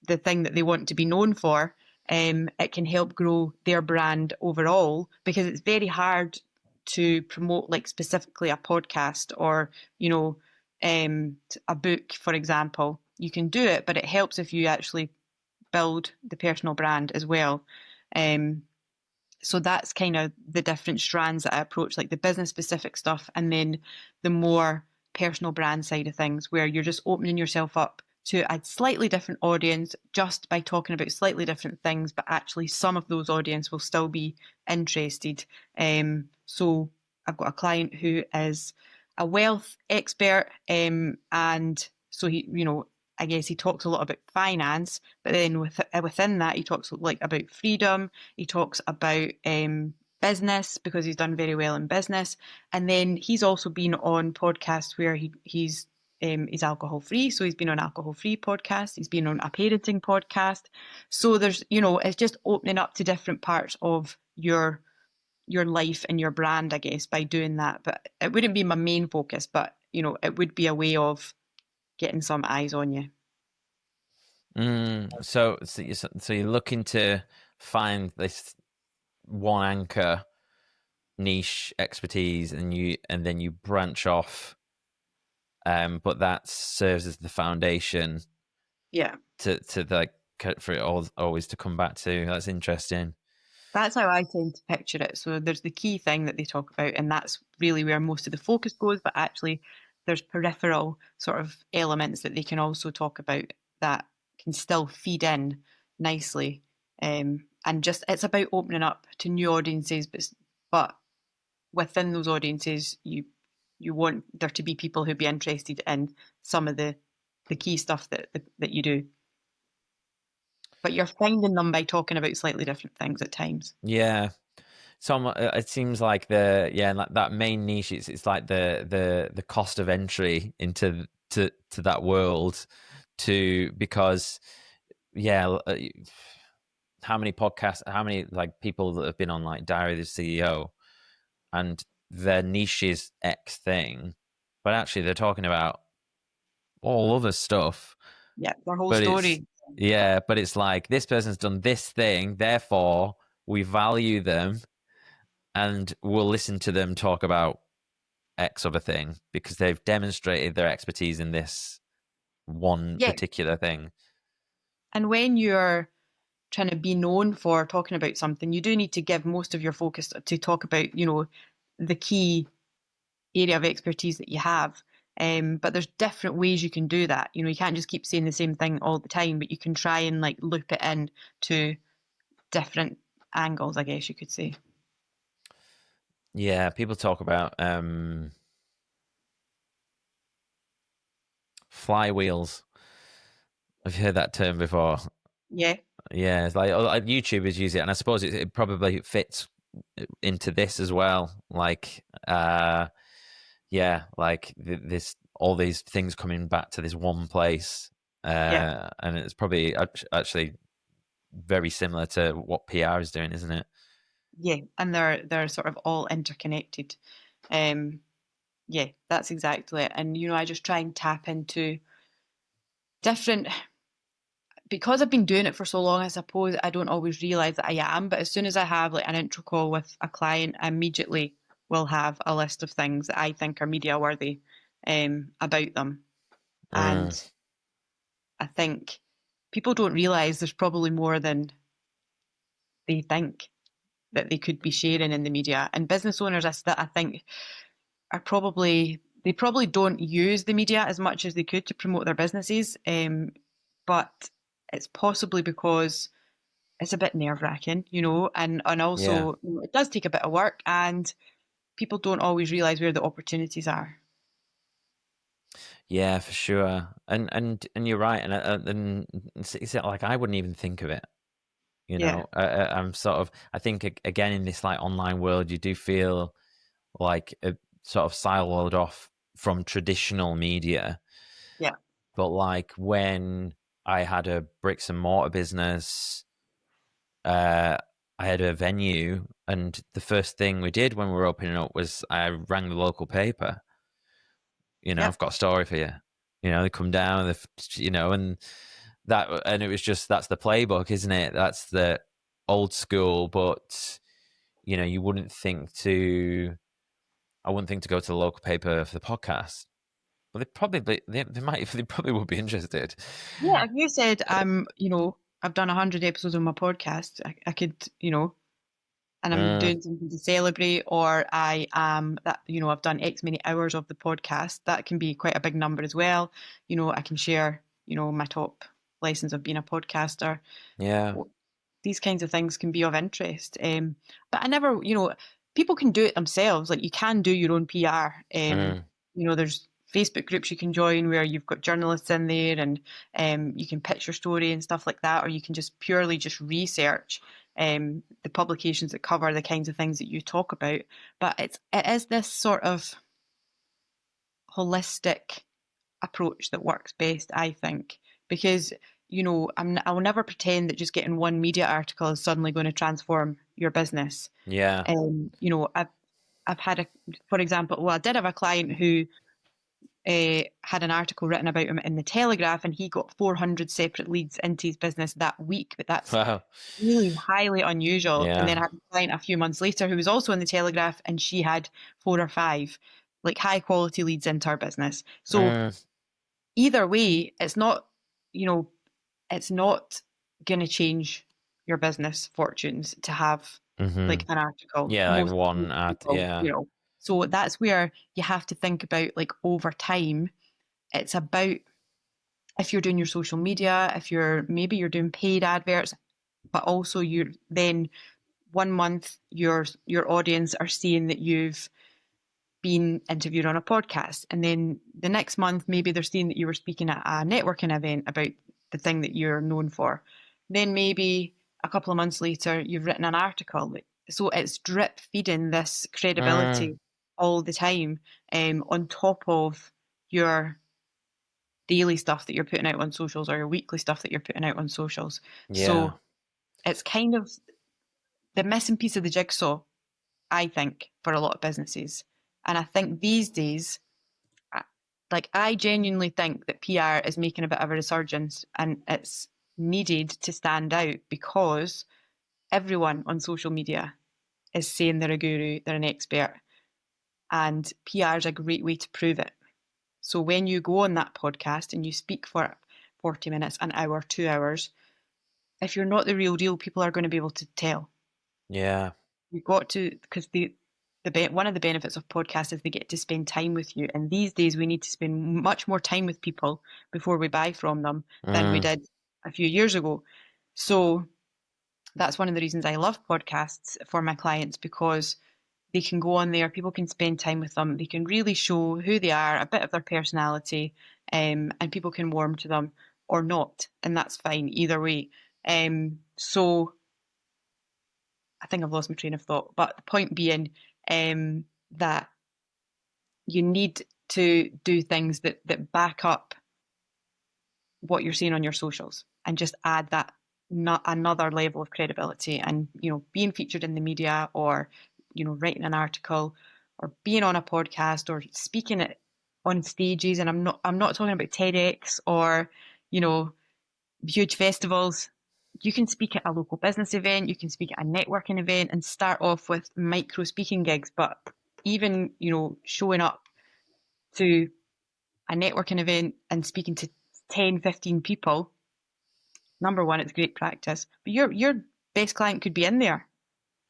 the thing that they want to be known for, it can help grow their brand overall, because it's very hard to promote like specifically a podcast, or you know, a book, for example. You can do it, but it helps if you actually build the personal brand as well. Um, so that's kind of the different strands that I approach, like the business specific stuff, and then the more personal brand side of things, where you're just opening yourself up to a slightly different audience just by talking about slightly different things, but actually some of those audience will still be interested. So I've got a client who is a wealth expert, and so he, you know, I guess he talks a lot about finance, but then within that he talks like about freedom. He talks about business, because he's done very well in business, and then he's also been on podcasts where he's alcohol free. So he's been on alcohol free podcast. He's been on a parenting podcast. So there's, you know, it's just opening up to different parts of your life and your brand, I guess, by doing that. But it wouldn't be my main focus, but you know, it would be a way of getting some eyes on you. So you're looking to find this one anchor niche expertise, and then you branch off, but that serves as the foundation Yeah. to like for it all always to come back to. That's interesting. That's how I tend to picture it. So there's the key thing that they talk about, and that's really where most of the focus goes. But actually, there's peripheral sort of elements that they can also talk about that can still feed in nicely. And just it's about opening up to new audiences, but within those audiences, you want there to be people who be interested in some of the key stuff that you do. But you're finding them by talking about slightly different things at times. Yeah. It seems like like that main niche. It's like the cost of entry into to that world, because how many podcasts, how many like people that have been on like Diary of the CEO, and their niche is X thing, but actually they're talking about all other stuff. Yeah, their whole But story. it's like this person's done this thing, therefore we value them and we'll listen to them talk about X of a thing because they've demonstrated their expertise in this one Yeah, particular thing. and when you're trying to be known for talking about something, you do need to give most of your focus to talk about, you know, the key area of expertise that you have. But there's different ways you can do that. You know, you can't just keep saying the same thing all the time, but you can try and like loop it in to different angles, I guess you could say. Yeah, people talk about flywheels. I've heard that term before. Yeah, Yeah, it's like YouTubers use it, and I suppose it probably fits into this as well. Like, like this, all these things coming back to this one place, yeah, and it's probably actually very similar to what PR is doing, isn't it? yeah, and they're sort of all interconnected. Um, yeah, that's exactly it. And you know, I just try and tap into different, because I've been doing it for so long, I suppose I don't always realize that I am. But as soon as I have like an intro call with a client, I immediately will have a list of things that I think are media worthy, about them. And Mm, I think people don't realize there's probably more than they think that they could be sharing in the media. And business owners, I think, are probably, they probably don't use the media as much as they could to promote their businesses. But it's possibly because it's a bit nerve wracking, you know, and yeah, also you know, it does take a bit of work, and people don't always realize where the opportunities are. yeah, for sure. And you're right. And it's like I wouldn't even think of it. You Yeah, know, I'm sort of. I think again in this like online world, you do feel like sort of siloed off from traditional media. Yeah. But like when I had a bricks and mortar business, I had a venue, and the first thing we did when we were opening up was I rang the local paper. Yeah. I've got a story for you. They come down, and and it was just, that's the playbook, isn't it? That's the old school, but you wouldn't think to. I wouldn't think to go to the local paper for the podcast. Well, they probably would be interested. Yeah. If you said, I've done 100 episodes of my podcast, I could, and I'm Mm, doing something to celebrate, or I am that, I've done X many hours of the podcast. That can be quite a big number as well. I can share, my top lessons of being a podcaster. yeah. These kinds of things can be of interest. But I never, people can do it themselves. Like you can do your own PR. Mm, There's Facebook groups you can join where you've got journalists in there, and you can pitch your story and stuff like that, or you can just purely just research the publications that cover the kinds of things that you talk about. But it is this sort of holistic approach that works best, I think, because I will never pretend that just getting one media article is suddenly going to transform your business. yeah. I've had for example, well, I did have a client who had an article written about him in the Telegraph, and he got 400 separate leads into his business that week. But that's Wow. really highly unusual. And then Yeah. I had a client a few months later who was also in the Telegraph, and she had 4 or 5 like high quality leads into her business. So Mm, either way, you know, it's not going to change your business fortunes to have mm-hmm. like an article. Yeah, like Most one ad. people, Yeah. So that's where you have to think about like over time. It's about if you're doing your social media, if you're doing paid adverts, but also you're then 1 month your audience are seeing that you've been interviewed on a podcast. And then the next month, maybe they're seeing that you were speaking at a networking event about the thing that you're known for. Then maybe a couple of months later, you've written an article. So it's drip feeding this Mm, credibility all the time, on top of your daily stuff that you're putting out on socials or your weekly stuff that you're putting out on socials. yeah. So it's kind of the missing piece of the jigsaw, I think, for a lot of businesses. And I think these days, I genuinely think that PR is making a bit of a resurgence, and it's needed to stand out because everyone on social media is saying they're a guru, they're an expert, and PR is a great way to prove it. So when you go on that podcast and you speak for 40 minutes, an hour, 2 hours, if you're not the real deal, people are going to be able to tell. Yeah. You've got to, because one of the benefits of podcasts is they get to spend time with you. And these days we need to spend much more time with people before we buy from them than we Mm, did a few years ago. So that's one of the reasons I love podcasts for my clients, because they can go on there, people can spend time with them, they can really show who they are, a bit of their personality, and people can warm to them or not, and that's fine either way. So I think I've lost my train of thought, but the point being, that you need to do things that back up what you're seeing on your socials and just add that not another level of credibility. And being featured in the media, or writing an article, or being on a podcast, or speaking on stages. And I'm not talking about TEDx or you know huge festivals. You can speak at a local business event, you can speak at a networking event, and start off with micro speaking gigs. But even showing up to a networking event and speaking to 10, 15 people, number one, it's great practice. But your best client could be in there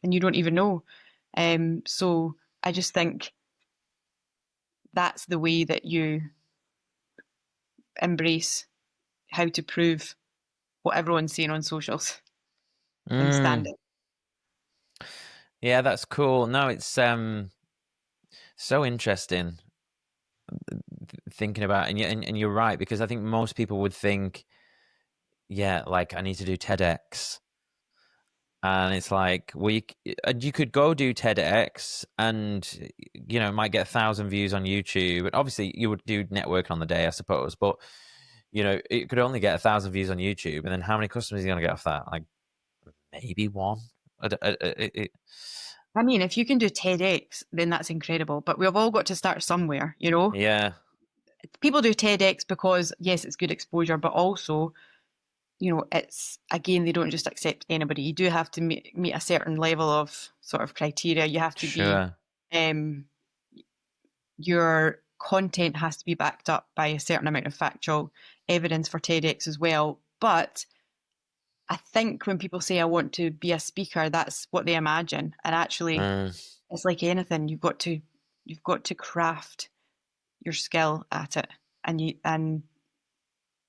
and you don't even know. So I just think that's the way that you embrace how to prove what everyone's saying on socials and stand mm. it. Yeah, that's cool. No, it's so interesting thinking about, and you're right, because I think most people would think, yeah, like I need to do TEDx, And it's like and you could go do TEDx, and it might get 1,000 views on YouTube, and obviously you would do networking on the day, I suppose, but it could only get 1,000 views on YouTube, and then how many customers are you going to get off that? Like maybe one. I mean, if you can do TEDx, then that's incredible. But we've all got to start somewhere, you know? Yeah, People do TEDx because, yes, it's good exposure, but also, it's, again, they don't just accept anybody. You do have to meet a certain level of sort of criteria. You have to be, sure. um, your content has to be backed up by a certain amount of factual evidence for TEDx as well. But I think when people say I want to be a speaker, that's what they imagine. And actually, Mm, it's like anything. You've got to craft your skill at it, and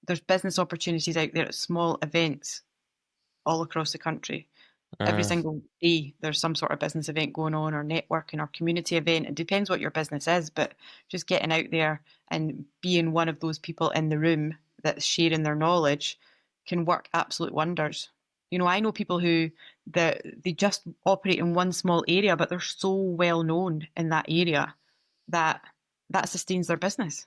there's business opportunities out there at small events all across the country. Every mm, single day, there's some sort of business event going on, or networking, or community event. It depends what your business is, but just getting out there and being one of those people in the room that's sharing their knowledge can work absolute wonders. I know people who they just operate in one small area, but they're so well known in that area that that sustains their business,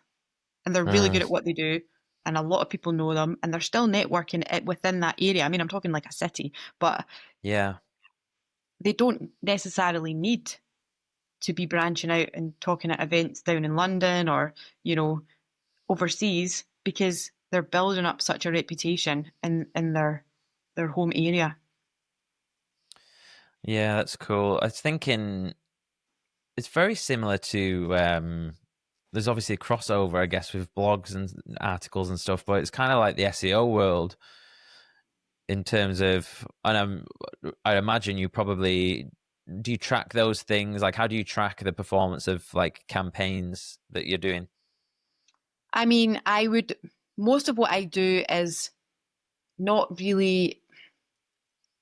and they're really good mm, at what they do. And a lot of people know them, and they're still networking it within that area. I mean, I'm talking like a city, but yeah. they don't necessarily need to be branching out and talking at events down in London or, overseas, because they're building up such a reputation in their home area. Yeah, that's cool. I was thinking it's very similar to there's obviously a crossover, I guess, with blogs and articles and stuff, but it's kind of like the SEO world in terms of, and I imagine you probably, do you track those things? Like, how do you track the performance of like campaigns that you're doing? I mean, most of what I do is not really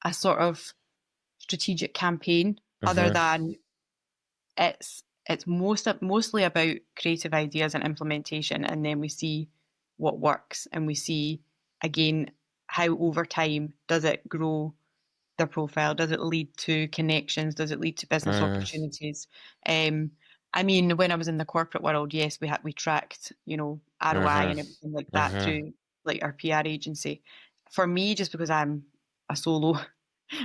a sort of strategic campaign, other Mm-hmm. than it's mostly about creative ideas and implementation, and then we see what works, and we see, again, how over time does it grow their profile, does it lead to connections, does it lead to business Mm, opportunities. um I mean, when I was in the corporate world, yes, we tracked, ROI mm-hmm. and everything like that Mm-hmm. through like our PR agency. For me, just because I'm a solo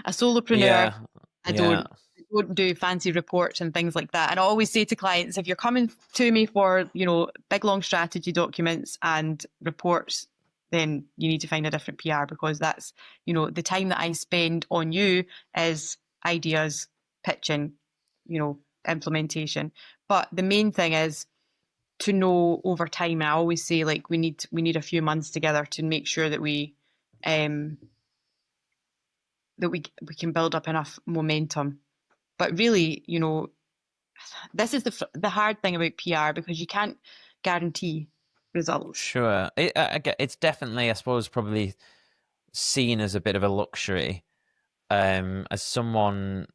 a solopreneur, Yeah. I Yeah. don't do fancy reports and things like that. And I always say to clients, if you're coming to me for, big long strategy documents and reports, then you need to find a different PR, because that's, the time that I spend on you is ideas, pitching, implementation. But the main thing is to know over time. I always say, like, we need a few months together to make sure that um we can build up enough momentum. But really, this is the hard thing about PR, because you can't guarantee results. Sure. It's definitely, I suppose, probably seen as a bit of a luxury. As someone,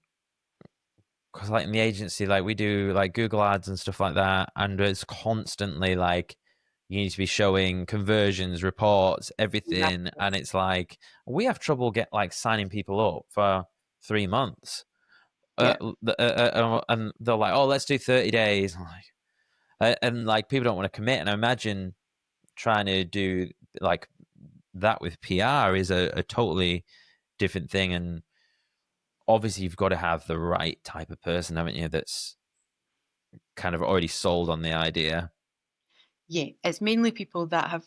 because like in the agency, like we do like Google ads and stuff like that, and it's constantly like you need to be showing conversions, reports, everything, Exactly. and it's like we have trouble signing people up for 3 months. Yeah. And they're like, "Oh, let's do 30 days." I'm like, and like people don't want to commit. And I imagine trying to do like that with PR is a totally different thing. And obviously, you've got to have the right type of person, haven't you? That's kind of already sold on the idea. Yeah. It's mainly people that have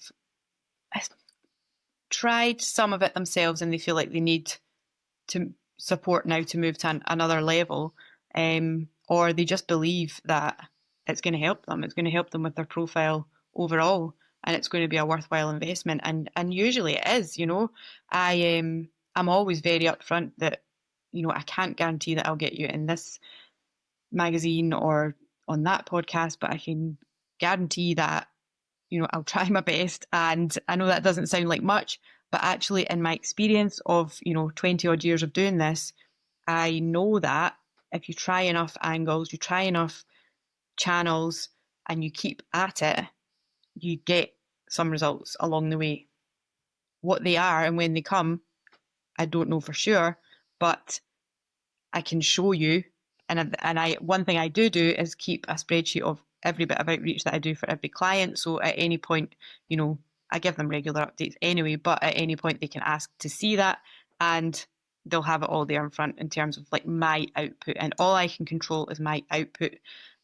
tried some of it themselves, and they feel like they need to support now to move to another level, or they just believe that it's going to help them. It's going to help them with their profile overall, and it's going to be a worthwhile investment. And usually it is. I'm always very upfront that I can't guarantee that I'll get you in this magazine or on that podcast, but I can guarantee that I'll try my best. And I know that doesn't sound like much, but actually, in my experience of, 20 odd years of doing this, I know that if you try enough angles, you try enough channels, and you keep at it, you get some results along the way. What they are and when they come, I don't know for sure, but I can show you. And I one thing I do is keep a spreadsheet of every bit of outreach that I do for every client. So at any point, I give them regular updates anyway, but at any point they can ask to see that, and they'll have it all there in front in terms of like my output. And all I can control is my output.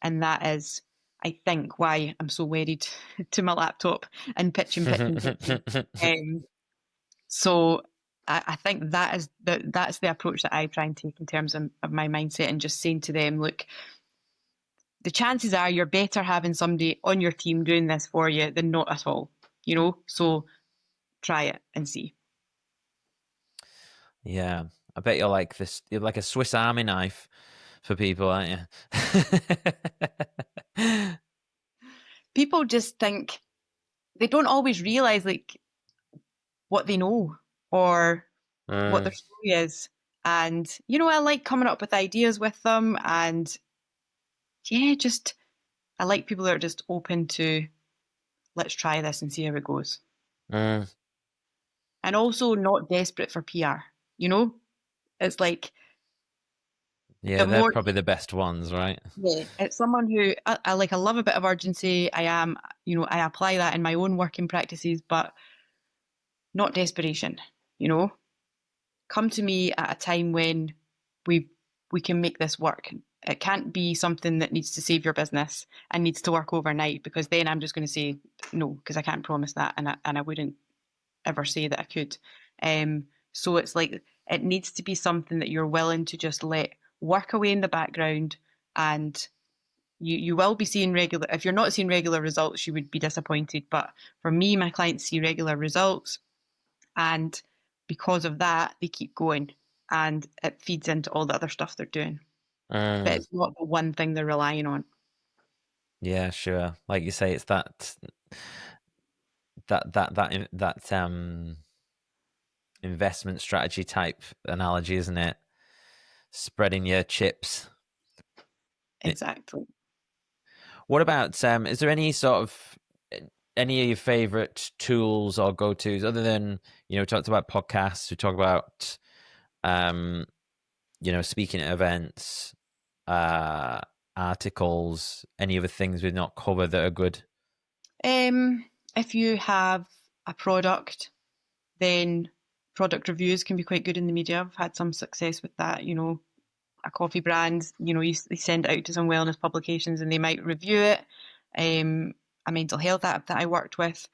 And that is, I think, why I'm so wedded to my laptop and pitching, pitching, pitching. So I think that's the approach that I try and take in terms of my mindset, and just saying to them, look, the chances are you're better having somebody on your team doing this for you than not at all, so try it and see. Yeah, I bet you're like this. You're like a Swiss Army knife for people, aren't you? People just think, they don't always realize like what they know or what their story is. And, I like coming up with ideas with them, and yeah, I like people that are just open to, let's try this and see how it goes. And also not desperate for PR, It's like, yeah, they're probably the best ones, right? Yeah, it's someone who I like. I love a bit of urgency. I apply that in my own working practices, but not desperation. Come to me at a time when we can make this work. It can't be something that needs to save your business and needs to work overnight, because then I'm just going to say no, because I can't promise that, and I wouldn't ever say that I could. So it's like, it needs to be something that you're willing to just let work away in the background, and you will be seeing regular. If you're not seeing regular results, you would be disappointed. But for me, my clients see regular results, and because of that, they keep going, and it feeds into all the other stuff they're doing. But it's not the one thing they're relying on. Yeah, sure. Like you say, it's that investment strategy type analogy, isn't it? Spreading your chips. Exactly. What about is there any of your favorite tools or go-tos, other than, we talked about podcasts, we talked about speaking at events, articles, any other things we've not covered that are good? If you have a product, then product reviews can be quite good in the media. I've had some success with that. A coffee brand, you send it out to some wellness publications and they might review it. A mental health app that I worked with,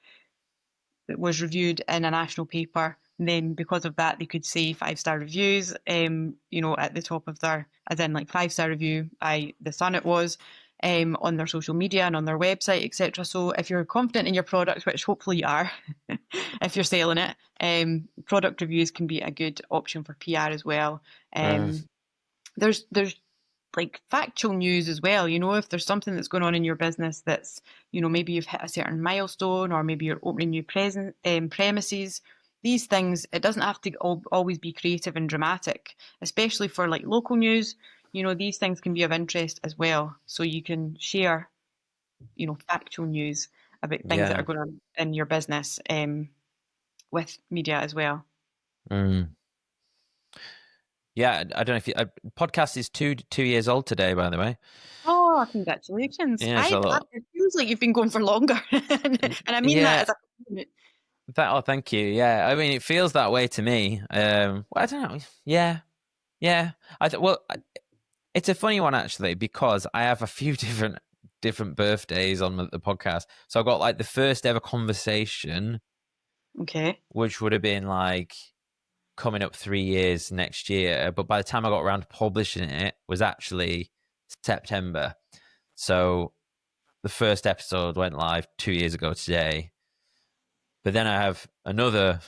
that was reviewed in a national paper. And then because of that, they could say 5-star reviews, at the top of their, as in like 5-star review by The Sun it was, on their social media and on their website, etc. So if you're confident in your product, which hopefully you are, if you're selling it, product reviews can be a good option for PR as well. There's like factual news as well. If there's something that's going on in your business that's, maybe you've hit a certain milestone, or maybe you're opening new premises. These things, it doesn't have to always be creative and dramatic, especially for like local news. These things can be of interest as well. So you can share, factual news about things that are going on in your business, with media as well. Yeah, I don't know if podcast is two years old today, by the way. Oh, congratulations. Yeah, it feels like you've been going for longer. And I mean that as a compliment. Thank you. Yeah, I mean, it feels that way to me. Well, I don't know. Yeah. It's a funny one actually, because I have a few different birthdays on the podcast. So I got like the first ever conversation, okay, which would have been like coming up 3 years next year. But by the time I got around to publishing it, was actually September. So the first episode went live 2 years ago today. But then I have another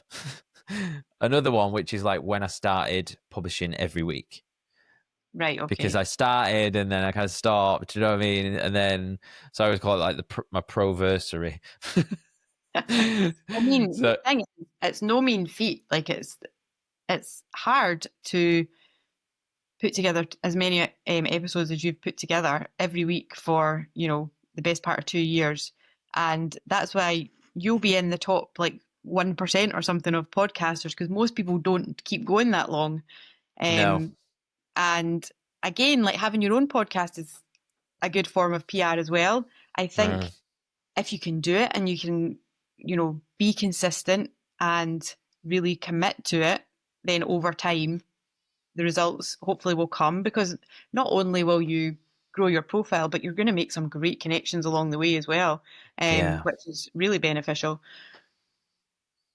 one, which is like when I started publishing every week. Right, okay. Because I started and then I kind of stopped, you know what I mean? And then, so I always call it like my proversary. I mean, the thing is, it's no mean feat. Like it's hard to put together as many episodes as you've put together every week for, the best part of 2 years. And that's why you'll be in the top like 1% or something of podcasters, because most people don't keep going that long. No. And again, like having your own podcast is a good form of PR as well. I think if you can do it and you can, be consistent and really commit to it, then over time, the results hopefully will come, because not only will you grow your profile, but you're going to make some great connections along the way as well, Yeah. which is really beneficial.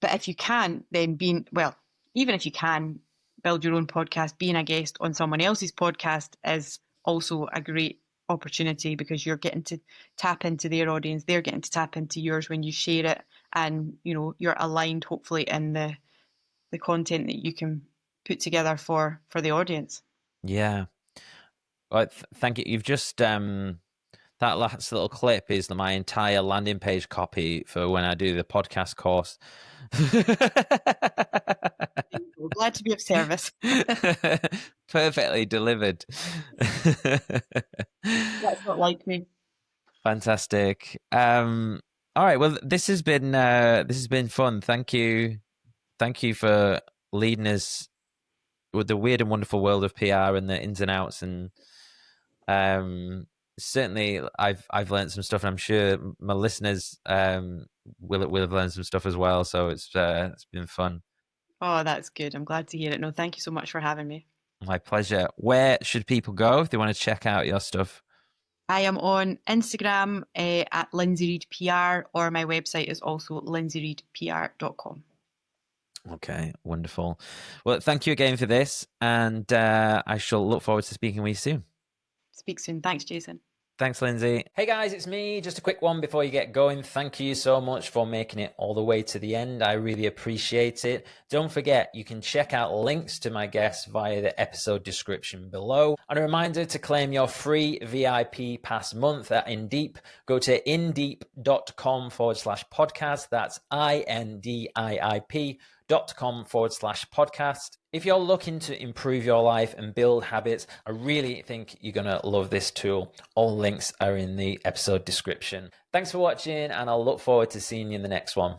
But if you can, then even if you can build your own podcast, being a guest on someone else's podcast is also a great opportunity, because you're getting to tap into their audience, they're getting to tap into yours when you share it, and you're aligned hopefully in the content that you can put together for the audience. Yeah. Well, thank you. You've just that last little clip is my entire landing page copy for when I do the podcast course. We're glad to be of service. Perfectly delivered. That's not like me. Fantastic. All right. Well, this has been fun. Thank you for leading us with the weird and wonderful world of PR and the ins and outs. And certainly, I've learned some stuff, and I'm sure my listeners will have learned some stuff as well. So it's been fun. Oh, that's good. I'm glad to hear it. No, thank you so much for having me. My pleasure. Where should people go if they want to check out your stuff? I am on Instagram at Lindsay Reid PR, or my website is also lindsayreidpr.com. Okay, wonderful. Well, thank you again for this, and I shall look forward to speaking with you soon. Speak soon. Thanks, Jason. Thanks, Lindsay. Hey guys, it's me. Just a quick one before you get going. Thank you so much for making it all the way to the end. I really appreciate it. Don't forget, you can check out links to my guests via the episode description below. And a reminder to claim your free VIP pass month at Indiip. Go to indiip.com/podcast. That's indiip.com/podcast. If you're looking to improve your life and build habits, I really think you're going to love this tool. All links are in the episode description. Thanks for watching, and I'll look forward to seeing you in the next one.